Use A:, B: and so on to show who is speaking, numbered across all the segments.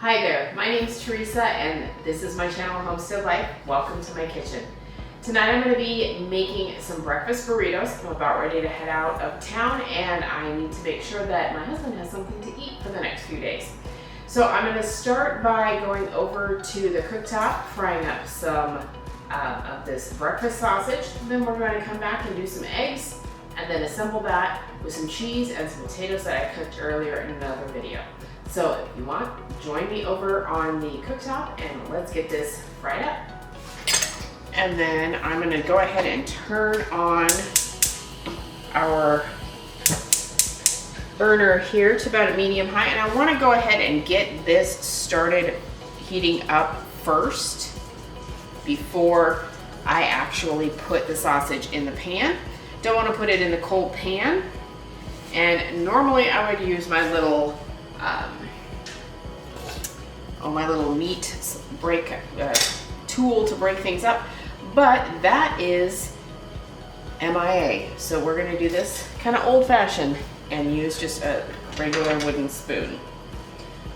A: Hi there, my name is Teresa and this is my channel Homestead Life. Welcome to my kitchen. Tonight I'm going to be making some breakfast burritos. I'm about ready to head out of town and I need to make sure that my husband has something to eat for the next few days. So I'm going to start by going over to the cooktop, frying up some of this breakfast sausage. Then we're going to come back and do some eggs and then assemble that with some cheese and some potatoes that I cooked earlier in another video. So if you want, join me over on the cooktop and let's get this fried up. And then I'm gonna go ahead and turn on our burner here to about a medium high. And I wanna go ahead and get this started heating up first before I actually put the sausage in the pan. Don't wanna put it in the cold pan. And normally I would use my little meat break tool to break things up, but that is MIA. So we're gonna do this kind of old-fashioned and use just a regular wooden spoon.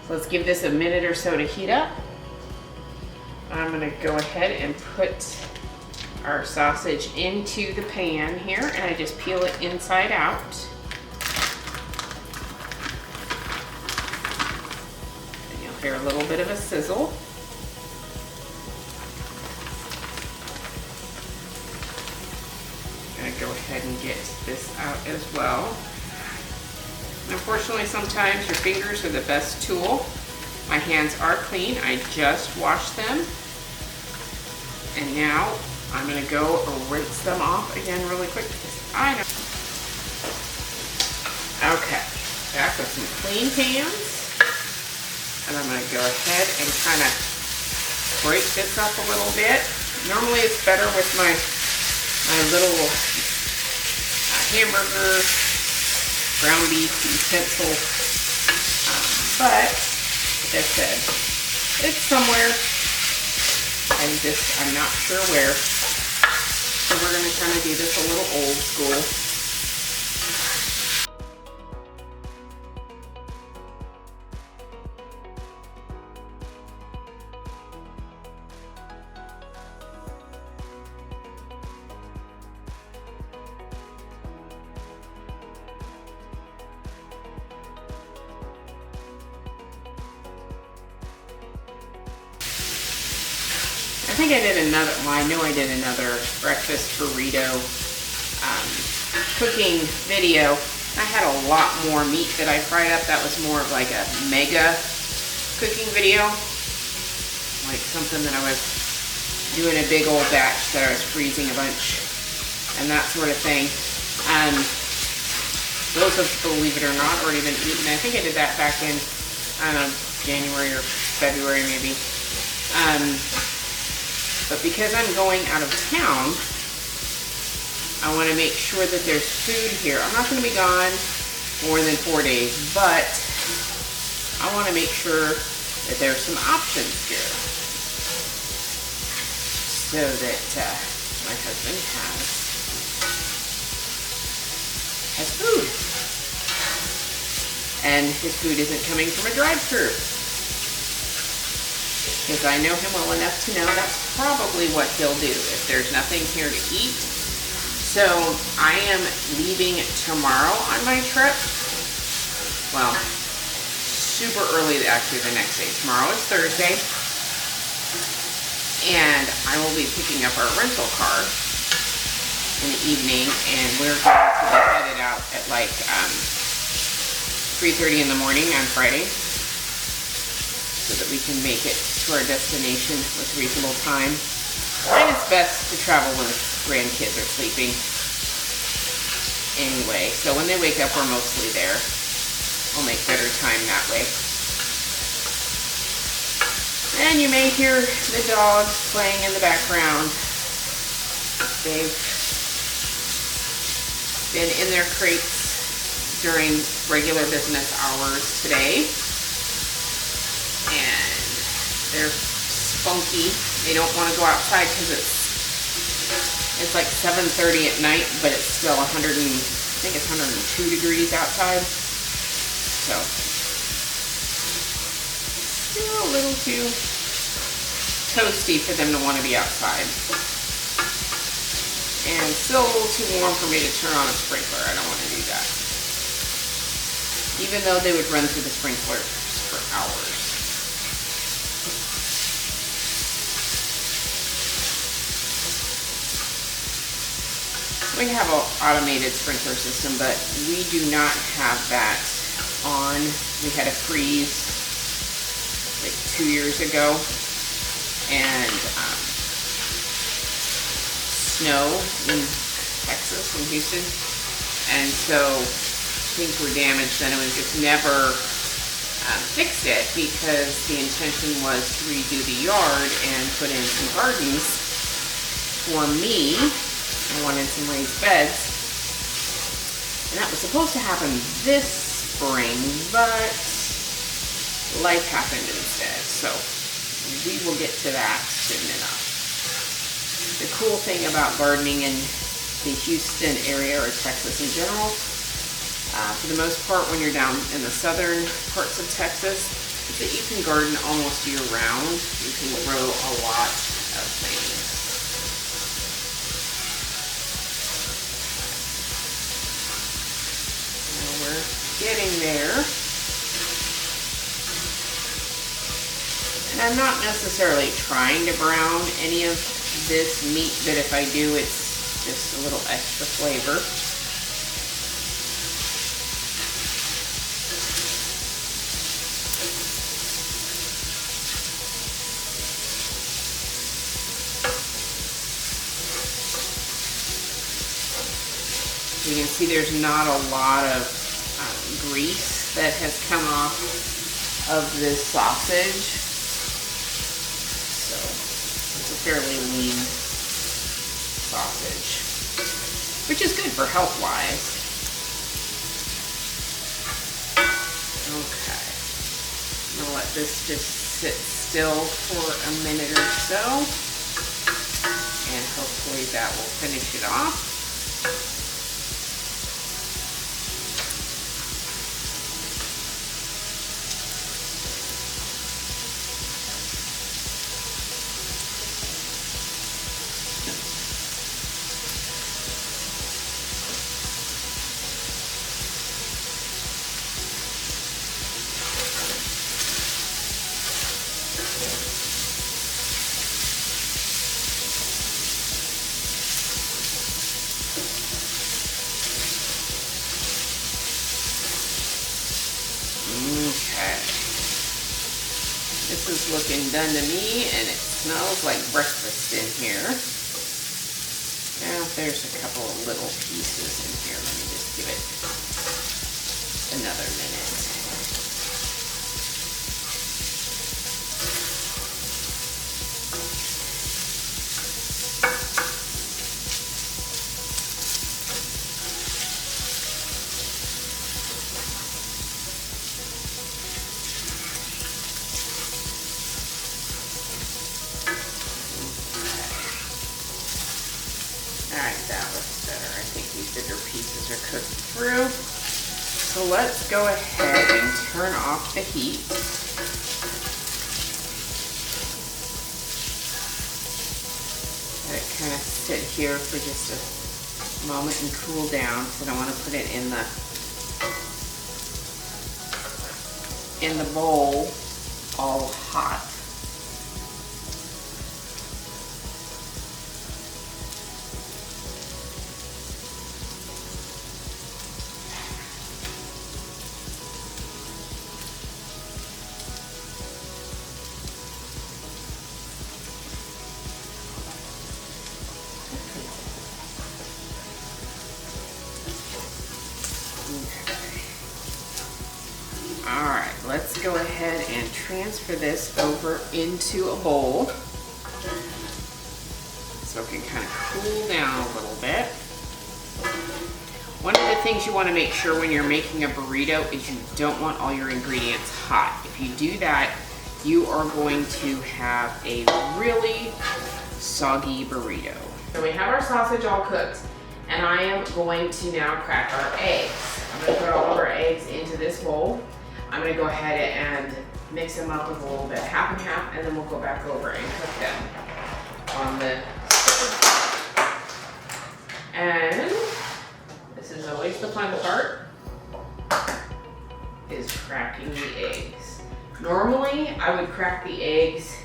A: So let's give this a minute or so to heat up. I'm gonna go ahead and put our sausage into the pan here, and I just peel it inside out. Hear a little bit of a sizzle. I'm gonna go ahead and get this out as well. Unfortunately, sometimes your fingers are the best tool. My hands are clean. I just washed them. And now I'm gonna go rinse them off again really quick because I know. Okay, back with some clean pans. And I'm going to go ahead and kind of break this up a little bit. Normally it's better with my little hamburger ground beef utensil. But, like I said, it's somewhere. I'm not sure where. So we're going to kind of do this a little old school. I think I did another, well, I know I did another breakfast burrito cooking video. I had a lot more meat that I fried up. That was more of like a mega cooking video. Like something that I was doing a big old batch that I was freezing a bunch and that sort of thing. Those have, believe it or not, already been eaten. I think I did that back in, I don't know, January or February maybe. But because I'm going out of town, I want to make sure that there's food here. I'm not going to be gone more than 4 days, but I want to make sure that there's some options here so that my husband has food. And his food isn't coming from a drive-thru. Because I know him well enough to know that's probably what he'll do if there's nothing here to eat. So I am leaving tomorrow on my trip. Well, super early, actually the next day. Tomorrow is Thursday. And I will be picking up our rental car in the evening. And we're going to be headed out at like 3:30 in the morning on Friday, so that we can make it to our destination with reasonable time. And it's best to travel when the grandkids are sleeping anyway. So when they wake up, we're mostly there. We'll make better time that way. And you may hear the dogs playing in the background. They've been in their crates during regular business hours today. And they're spunky. They don't want to go outside because it's like 7:30 at night, but it's still 100 and, I think it's 102 degrees outside. So still too toasty for them to want to be outside. And still a little too warm for me to turn on a sprinkler. I don't want to do that. Even though they would run through the sprinkler for hours. We have an automated sprinkler system, but we do not have that on. We had a freeze like 2 years ago, and snow in Texas, in Houston, and so things were damaged, and it was just never fixed it because the intention was to redo the yard and put in some gardens for me. I wanted some raised beds, and that was supposed to happen this spring, but life happened instead, so we will get to that soon enough. The cool thing about gardening in the Houston area, or Texas in general, for the most part when you're down in the southern parts of Texas, is that you can garden almost year round. You can grow a lot of things. Now we're getting there. And I'm not necessarily trying to brown any of this meat, but if I do, it's just a little extra flavor. You can see there's not a lot of grease that has come off of this sausage. So it's a fairly lean sausage, which is good for health-wise. Okay, I'm gonna let this just sit still for a minute or so, and hopefully that will finish it off. This is looking done to me, and it smells like breakfast in here. Now there's a couple of little pieces in here. Let me just give it another minute. Alright, that looks better. I think these bigger pieces are cooked through. So let's go ahead and turn off the heat. Let it kind of sit here for just a moment and cool down, because I don't want to put it in the bowl all hot. Alright, let's go ahead and transfer this over into a bowl so it can kind of cool down a little bit. One of the things you want to make sure when you're making a burrito is you don't want all your ingredients hot. If you do that, you are going to have a really soggy burrito. So we have our sausage all cooked, and I am going to now crack our eggs. I'm going to put all of our eggs into this bowl. I'm going to go ahead and mix them up with a little bit, half and half, and then we'll go back over and cook them on the stove. And this is always the fun part, is cracking the eggs. Normally, I would crack the eggs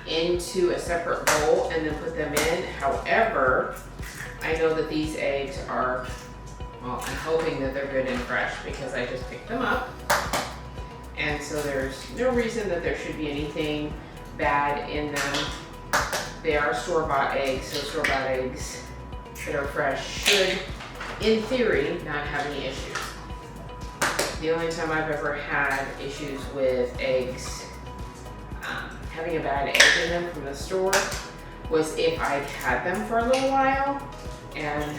A: into a separate bowl and then put them in. However, I know that these eggs are, well, I'm hoping that they're good and fresh because I just picked them up. And so there's no reason that there should be anything bad in them. They are store-bought eggs, so store-bought eggs that are fresh should, in theory, not have any issues. The only time I've ever had issues with eggs having a bad egg in them from the store was if I'd had them for a little while and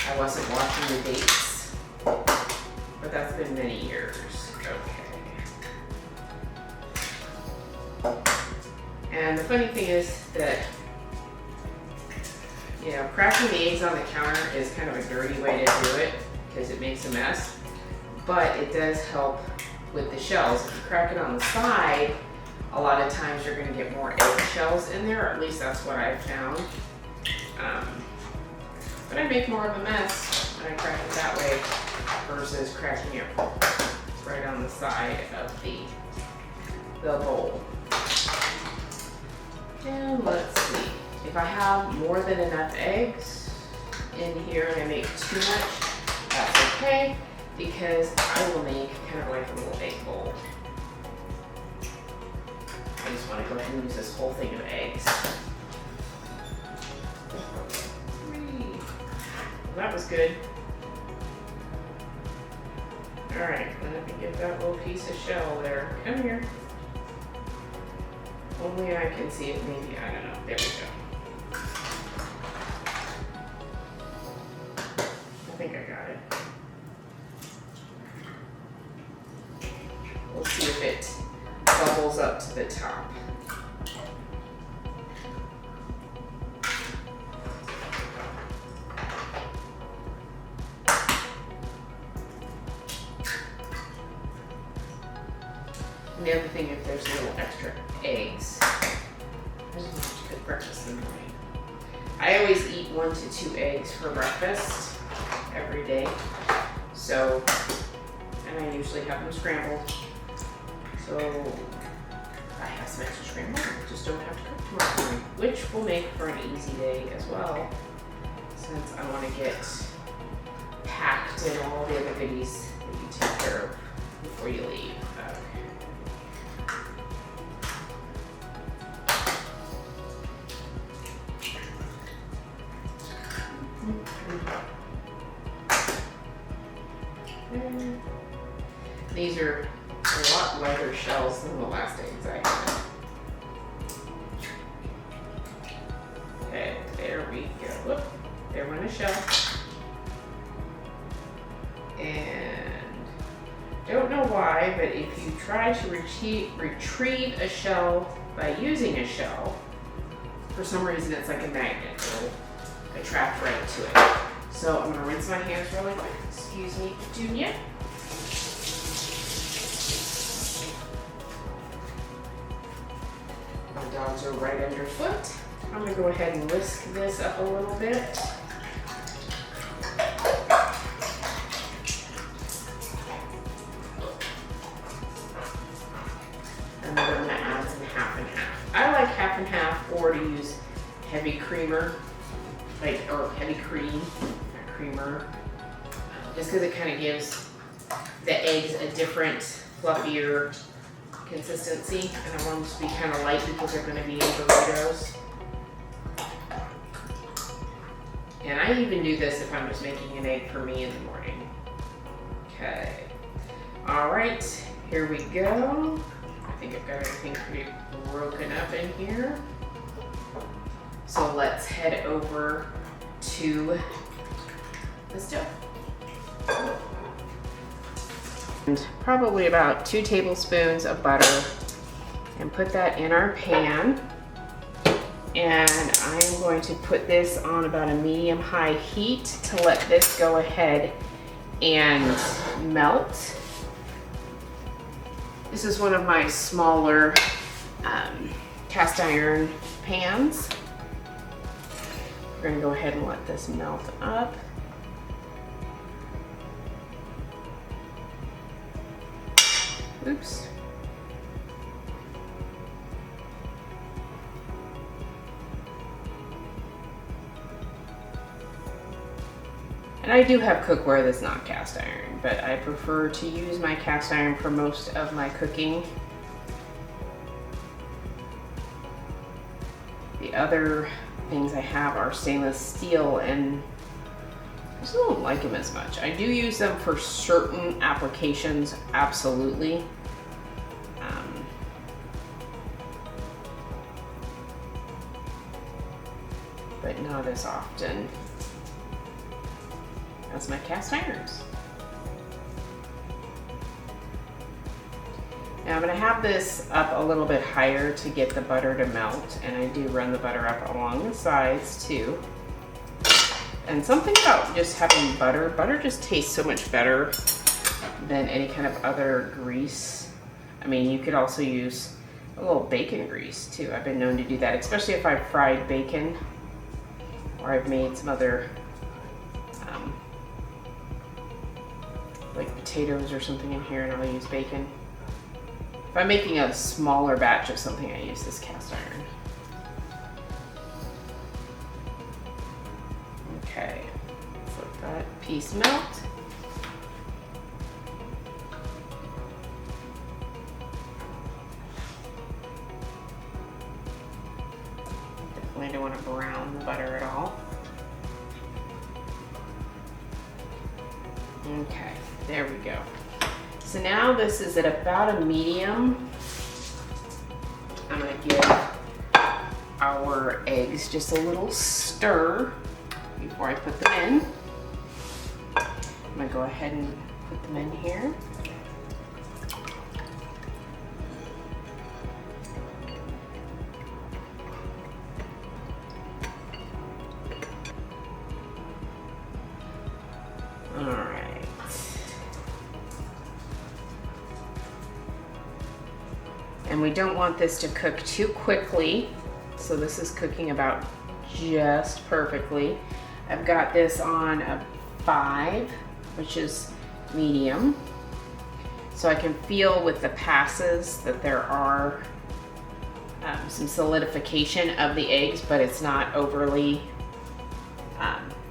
A: I wasn't watching the dates. But that's been many years. Okay. And the funny thing is that, you know, cracking the eggs on the counter is kind of a dirty way to do it because it makes a mess. But it does help with the shells. If you crack it on the side, a lot of times you're going to get more egg shells in there, or at least that's what I've found. But I make more of a mess when I crack it that way versus cracking it right on the side of the bowl. And let's see, if I have more than enough eggs in here and I make too much, that's okay, because I will make kind of like a little egg bowl. I just want to go ahead and use this whole thing of eggs. 3. Well, that was good. All right, let me get that little piece of shell there. Come here. Only I can see it, maybe, I don't know. There we go. I think I got it. We'll see if it bubbles up to the top. And the other thing, if there's a little extra eggs, I just want to cook breakfast in the morning. I always eat 1 to 2 eggs for breakfast every day. So, and I usually have them scrambled. So I have some extra scrambled, I just don't have to cook tomorrow morning, which will make for an easy day as well, since I want to get packed and all the other goodies that you take care of before you leave. These are a lot lighter shells than the last eggs I had. Okay, there we go. Whoop, there went a shell. And don't know why, but if you try to retrieve a shell by using a shell, for some reason it's like a magnet. It'll attract right to it. So I'm gonna rinse my hands really quick. Excuse me, Petunia. My dogs are right underfoot. I'm gonna go ahead and whisk this up a little bit. And then I'm gonna add some half and half. I like half and half, or to use heavy creamer, or heavy cream, not creamer, just because it kind of gives the eggs a different, fluffier consistency, and I want them to be kind of light because they're going to be in burritos. And I even do this if I'm just making an egg for me in the morning. Okay. All right, here we go. I think I've got everything pretty broken up in here. So let's head over to the stove. And probably about 2 tablespoons of butter, and put that in our pan. And I am going to put this on about a medium-high heat to let this go ahead and melt. This is one of my smaller cast iron pans. We're gonna go ahead and let this melt up. Oops. And I do have cookware that's not cast iron, but I prefer to use my cast iron for most of my cooking. The other things I have are stainless steel, and I just don't like them as much. I do use them for certain applications, absolutely. But not as often as my cast irons. Now I'm going to have this up a little bit higher to get the butter to melt, and I do run the butter up along the sides too. And something about just having butter just tastes so much better than any kind of other grease. I mean, you could also use a little bacon grease too. I've been known to do that, especially if I've fried bacon or I've made some other like potatoes or something in here, and I'll use bacon. If I'm making a smaller batch of something, I use this cast iron. Okay, let's let that piece melt. Definitely don't want to brown the butter at all. Okay, there we go. So now this is at about a medium. I'm gonna give our eggs just a little stir before I put them in. I'm gonna go ahead and put them in here. All right. And we don't want this to cook too quickly, so this is cooking about just perfectly. I've got this on a 5, which is medium, so I can feel with the passes that there are some solidification of the eggs, but it's not overly,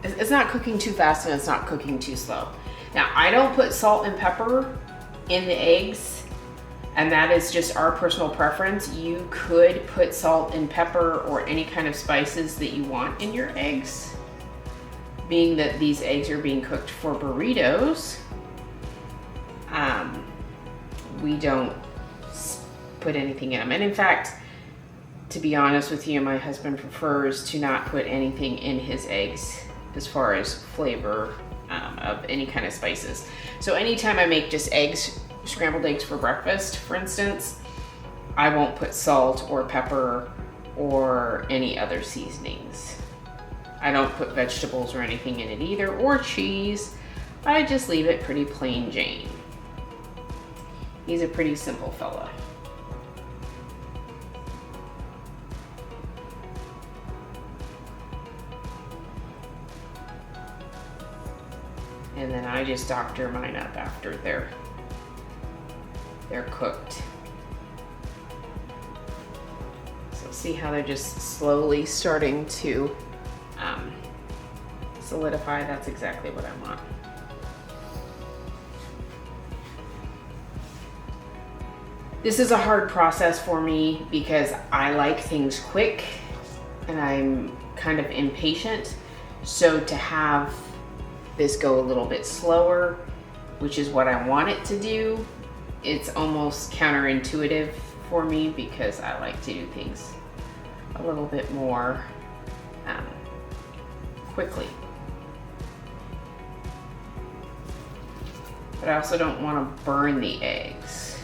A: it's not cooking too fast and it's not cooking too slow. Now, I don't put salt and pepper in the eggs, and that is just our personal preference. You could put salt and pepper or any kind of spices that you want in your eggs. Being that these eggs are being cooked for burritos, we don't put anything in them. And in fact, to be honest with you, my husband prefers to not put anything in his eggs as far as flavor of any kind of spices. So anytime I make just eggs, scrambled eggs for breakfast, for instance, I won't put salt or pepper or any other seasonings. I don't put vegetables or anything in it either, or cheese. I just leave it pretty plain Jane. He's a pretty simple fella. And then I just doctor mine up after they're cooked. So see how they're just slowly starting to solidify? That's exactly what I want. This is a hard process for me because I like things quick and I'm kind of impatient. So to have this go a little bit slower, which is what I want it to do, it's almost counterintuitive for me because I like to do things a little bit more quickly. But I also don't want to burn the eggs.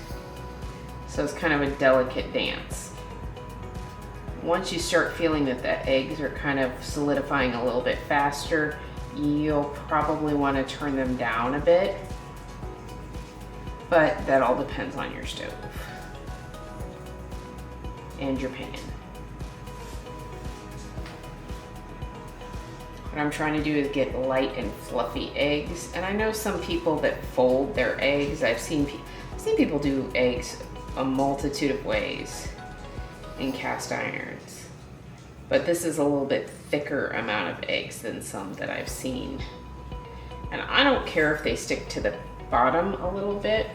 A: So it's kind of a delicate dance. Once you start feeling that the eggs are kind of solidifying a little bit faster, you'll probably want to turn them down a bit. but that all depends on your stove and your pan. What I'm trying to do is get light and fluffy eggs. And I know some people that fold their eggs. I've seen people do eggs a multitude of ways in cast irons. But this is a little bit thicker amount of eggs than some that I've seen. And I don't care if they stick to the bottom a little bit,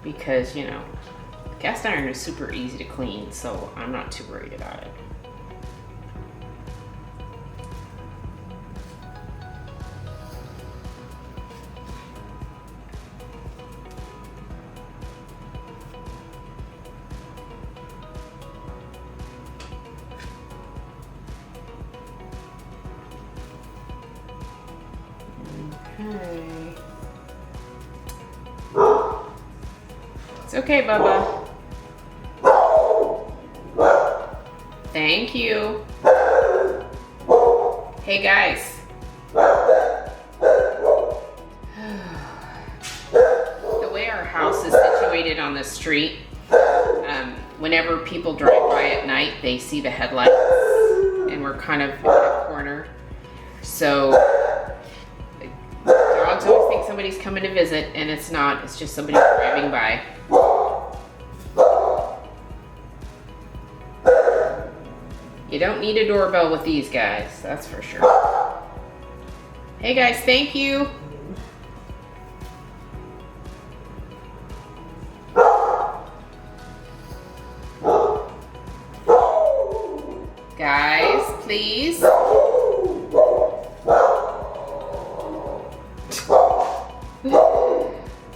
A: because, you know, cast iron is super easy to clean, so I'm not too worried about it. Okay. It's okay, Bubba. Thank you. Hey, guys. The way our house is situated on the street, whenever people drive by at night, they see the headlights, and we're kind of in a corner. So dogs always think somebody's coming to visit, and it's not. It's just somebody driving by. You don't need a doorbell with these guys, that's for sure. Hey guys, thank you. Guys, please. Oh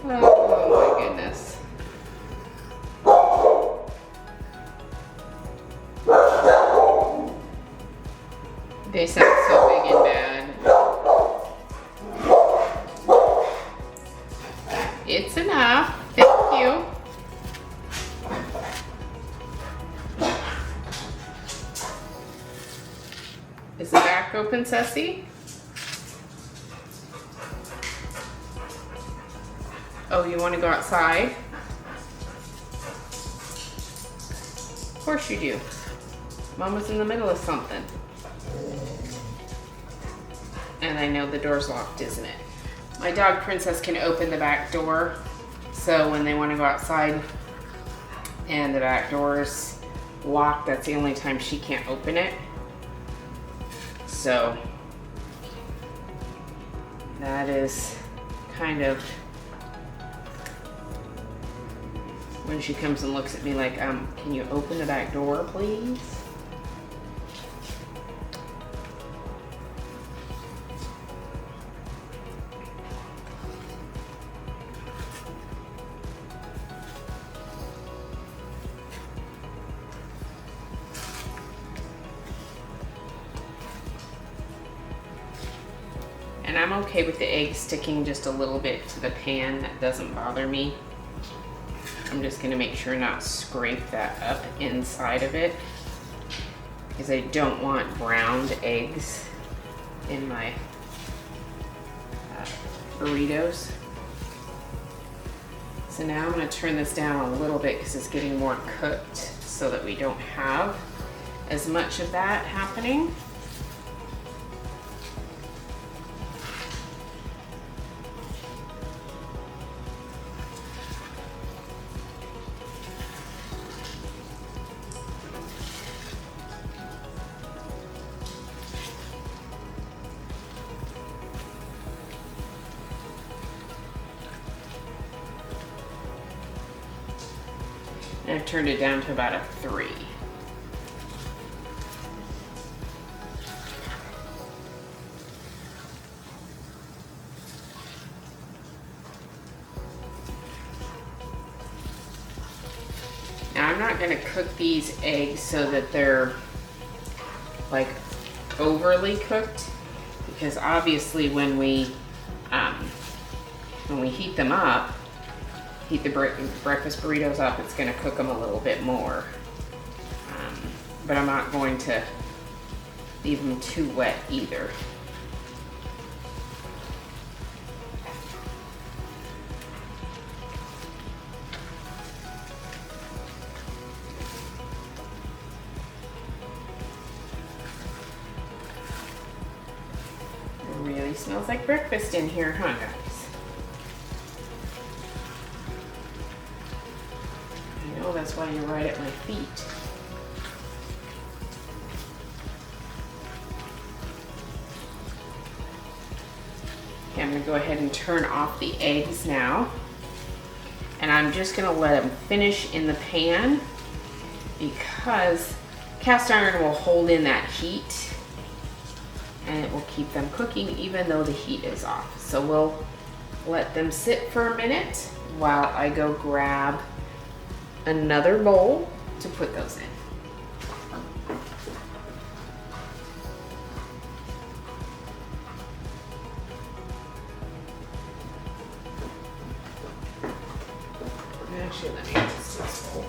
A: my goodness. They sound so big and bad. It's enough. Thank you. Is the back open, Ceci? Oh, you want to go outside? Of course you do. Mama's in the middle of something. And I know the door's locked, isn't it? My dog Princess can open the back door, so when they want to go outside and the back door's locked, that's the only time she can't open it. So that is kind of when she comes and looks at me like, can you open the back door, please? And I'm okay with the egg sticking just a little bit to the pan. That doesn't bother me. I'm just gonna make sure not scrape that up inside of it, because I don't want browned eggs in my burritos. So now I'm gonna turn this down a little bit because it's getting more cooked, so that we don't have as much of that happening. And I've turned it down to about a 3. Now I'm not going to cook these eggs so that they're like overly cooked, because obviously when we heat them up, heat the breakfast burritos up, it's going to cook them a little bit more. But I'm not going to leave them too wet either. Really smells like breakfast in here, huh, guys? I know, that's why you're right at my feet. Okay, I'm gonna go ahead and turn off the eggs now. And I'm just gonna let them finish in the pan because cast iron will hold in that heat and it will keep them cooking even though the heat is off. So we'll let them sit for a minute while I go grab another bowl to put those in. Actually, let me just do this bowl.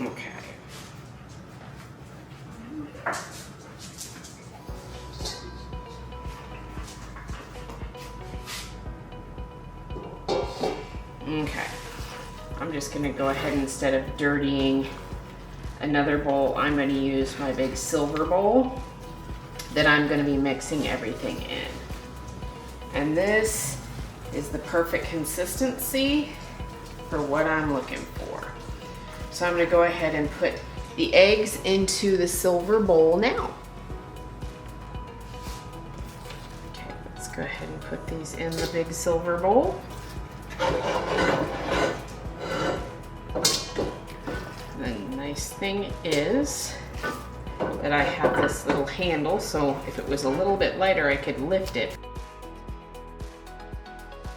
A: Okay. Okay. I'm just gonna go ahead, instead of dirtying another bowl, I'm gonna use my big silver bowl that I'm gonna be mixing everything in. And this is the perfect consistency for what I'm looking for. So I'm gonna go ahead and put the eggs into the silver bowl now. Okay, let's go ahead and put these in the big silver bowl. The nice thing is that I have this little handle, so if it was a little bit lighter, I could lift it.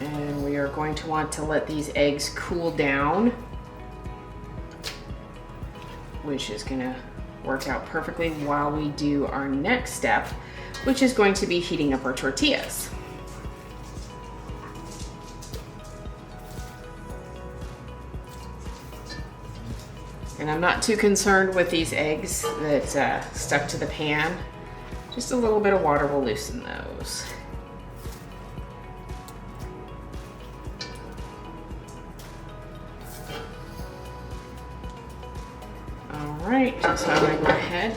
A: And we are going to want to let these eggs cool down, which is gonna work out perfectly while we do our next step, which is going to be heating up our tortillas. And I'm not too concerned with these eggs that stuck to the pan. Just a little bit of water will loosen those. All right, so I'm gonna go ahead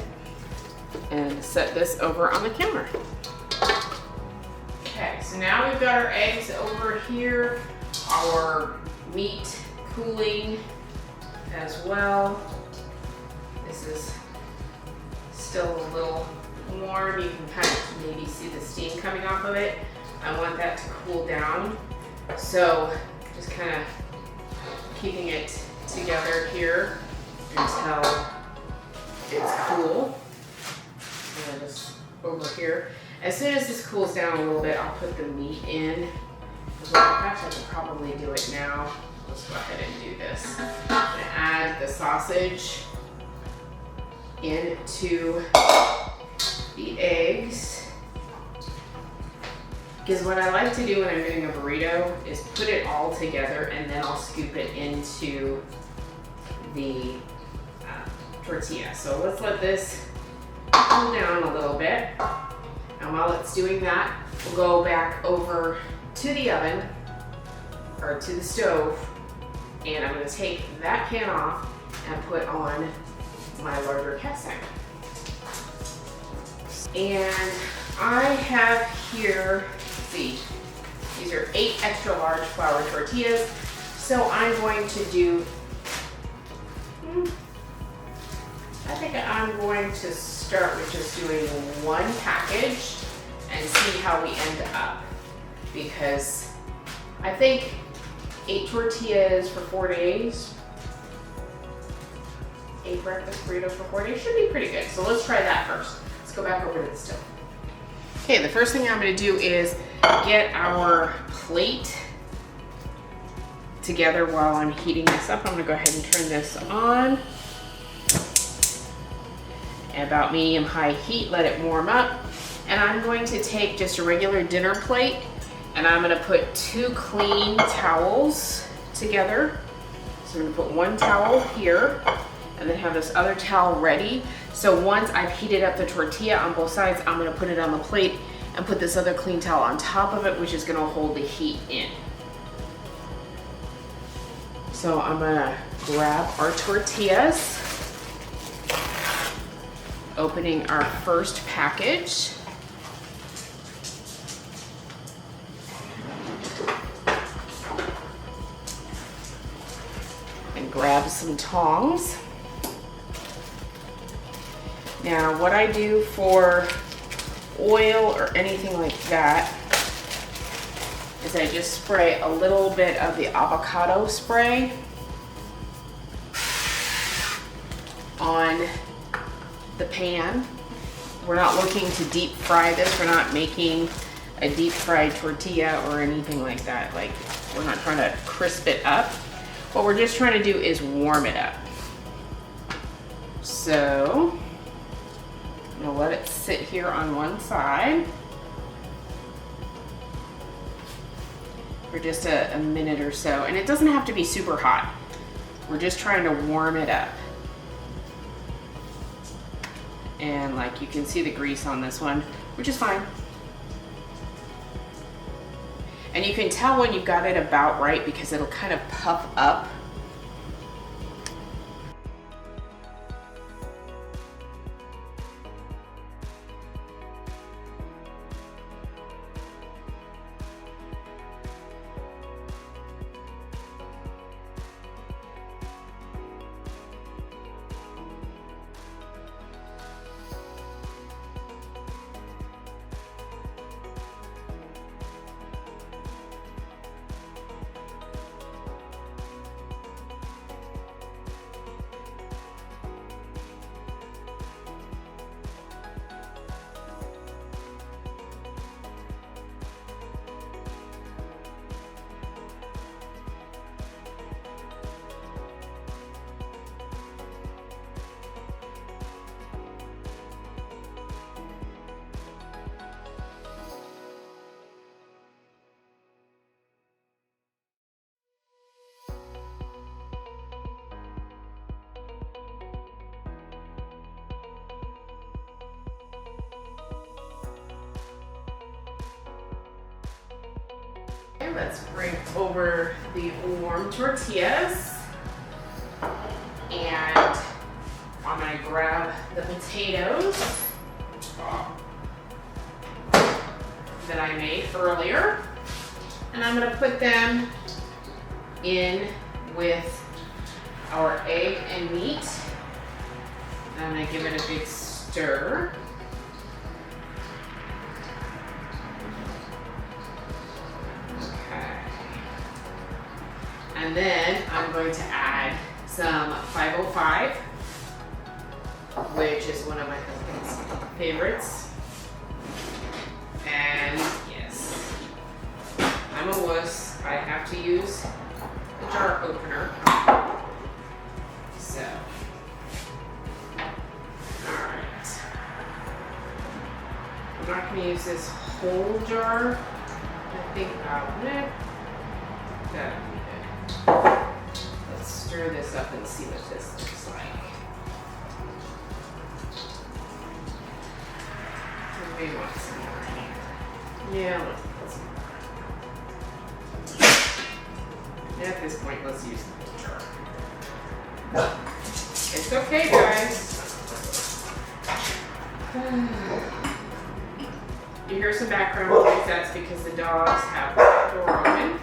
A: and set this over on the counter. Okay, so now we've got our eggs over here, our meat cooling as well. This is still a little warm. You can kind of maybe see the steam coming off of it. I want that to cool down. So just kind of keeping it together here until it's cool. And just over here. As soon as this cools down a little bit, I'll put the meat in. Well, in fact, I could probably do it now. Let's go ahead and do this. I'm gonna add the sausage into the eggs. Because what I like to do when I'm doing a burrito is put it all together and then I'll scoop it into the tortilla. So let's let this cool down a little bit. And while it's doing that, we'll go back over to the oven or to the stove, and I'm going to take that pan off and put on my larger cast iron. And I have here, let's see, these are 8 extra large flour tortillas. So I'm going to do, I think I'm going to start with just doing 1 package and see how we end up. Because I think 8 tortillas for 4 days, 8 breakfast burritos for 4 days should be pretty good. So let's try that first. Let's go back over to the stove. Okay, the first thing I'm gonna do is get our plate together while I'm heating this up. I'm gonna go ahead and turn this on. About medium-high heat, let it warm up. And I'm going to take just a regular dinner plate and I'm gonna put 2 clean towels together. So So I'm gonna put one towel here and then have this other towel ready. So once I've heated up the tortilla on both sides, I'm gonna put it on the plate and put this other clean towel on top of it, which is gonna hold the heat in. So I'm gonna grab our tortillas, opening our first package. And grab some tongs. Now, what I do for oil or anything like that is I just spray a little bit of the avocado spray on the pan. We're not looking to deep fry this. We're not making a deep fried tortilla or anything like that. Like, we're not trying to crisp it up. What we're just trying to do is warm it up. So, I'm gonna let it sit here on one side for just a minute or so. And it doesn't have to be super hot. We're just trying to warm it up. And like you can see the grease on this one, which is fine. And you can tell when you've got it about right because it'll kind of puff up. Okay, let's bring over the warm tortillas. And I'm gonna grab the potatoes that I made earlier. And I'm gonna put them in with our egg and meat. And I'm gonna give it a big stir. And then I'm going to add some 505, which is one of my husband's favorites. And yes, I'm a wuss. I have to use the jar opener. So, alright. I'm not going to use this whole jar. I think that'll be good. Let's stir this up and see what this looks like. We want some more here. Yeah, let's put some more. At this point, let's use the jar. It's okay, guys. You hear some background noise, that's because the dogs have the door open.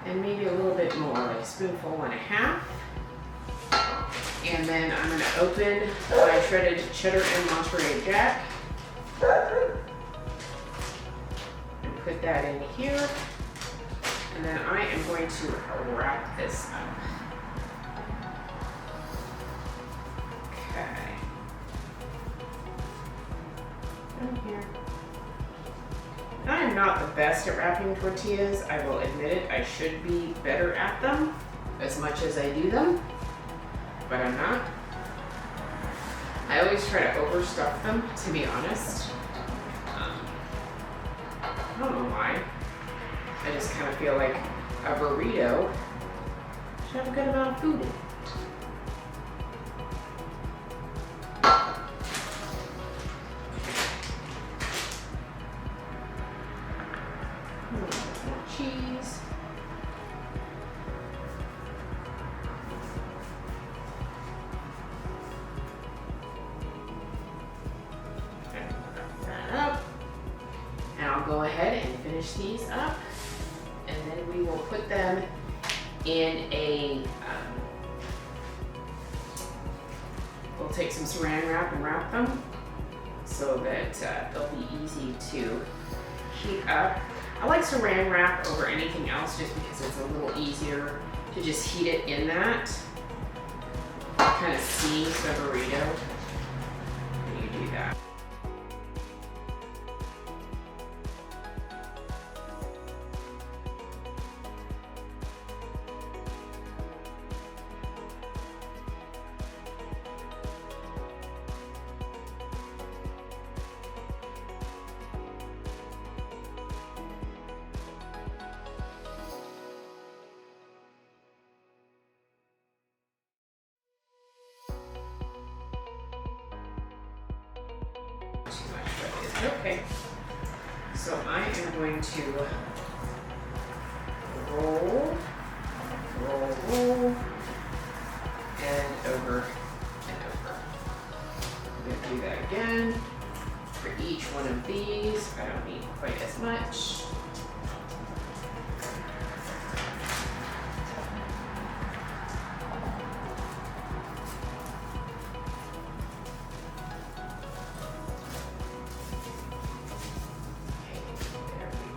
A: And maybe a little bit more, like a spoonful and a half. And then I'm going to open my shredded cheddar and Monterey Jack. And put that in here. And then I am going to wrap this up. Okay. Down here. I'm not the best at wrapping tortillas. I will admit it. I should be better at them as much as I do them, but I'm not. I always try to overstuff them, to be honest. I don't know why. I just kind of feel like a burrito should have a good amount of food in it. More cheese. And wrap that up. And I'll go ahead and finish these up. And then we will put them in a, we'll take some saran wrap and wrap them so that they'll be easy to heat up. I like saran wrap over anything else just because it's a little easier to just heat it in that. Kind of seams the burrito when you do that. Too much, but it's okay. So I am going to roll, and over and over. I'm going to do that again for each one of these. I don't need quite as much.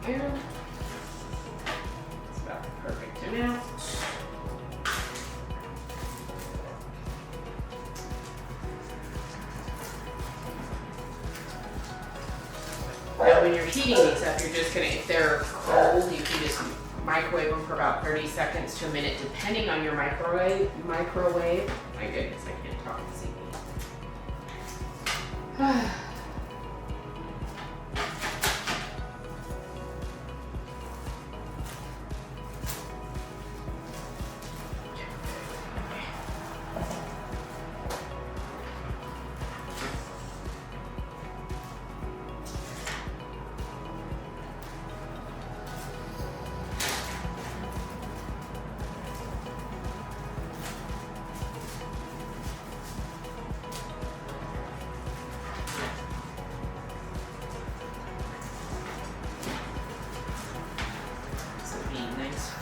A: There we go. It's about the perfect amount. Now when you're heating these up, you're just gonna, if they're cold, you can just microwave them for about 30 seconds to a minute, depending on your microwave. My goodness, I can't talk this evening.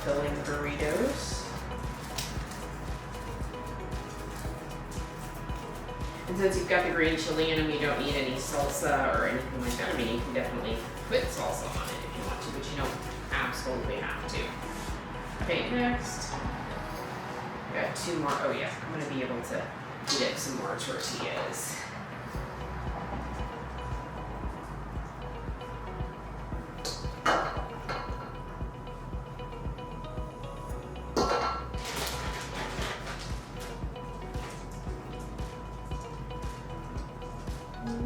A: Filling burritos. And since you've got the green chili in them, you don't need any salsa or anything like that. I mean, you can definitely put salsa on it if you want to, but you don't absolutely have to. Okay, next. We got two more. Oh yeah, I'm gonna be able to dip some more tortillas.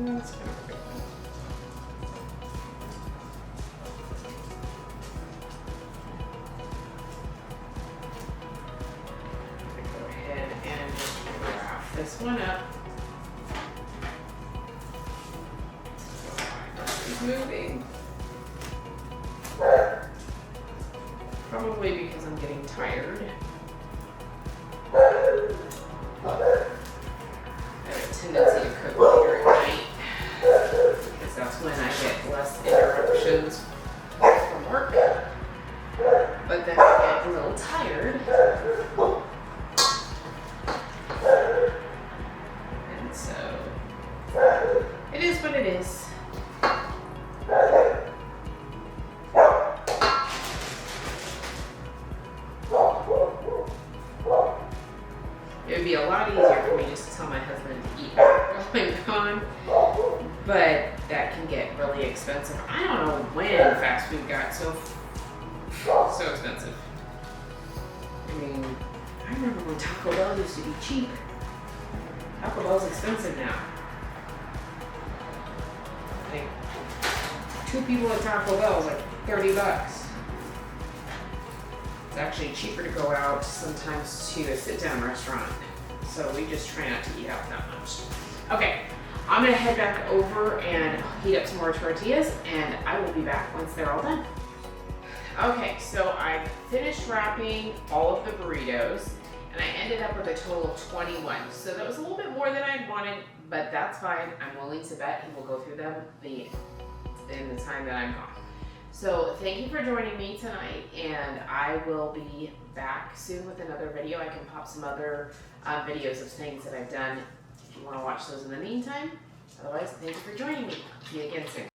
A: That's kind of good. Go ahead and just wrap this one up. It's moving. Probably because I'm getting tired. Tendency to cook later at night because that's when I get less interruptions from work. But then I get a little tired. And so it is what it is. It would be a lot easier for me just to tell my husband to eat while I'm gone, but that can get really expensive. I don't know when fast food got so expensive. I mean, I remember when Taco Bell used to be cheap. Taco Bell's expensive now. Like, 2 people at Taco Bell is like $30. It's actually cheaper to go out sometimes to a sit-down restaurant. So we just try not to eat out that much. Okay, I'm gonna head back over and heat up some more tortillas, and I will be back once they're all done. Okay, so I finished wrapping all of the burritos, and I ended up with a total of 21. So that was a little bit more than I wanted, but that's fine. I'm willing to bet, and we'll go through them in the time that I'm gone. So thank you for joining me tonight, and I will be back soon with another video. I can pop some other videos of things that I've done if you want to watch those in the meantime. Otherwise, thank you for joining me. See you again soon.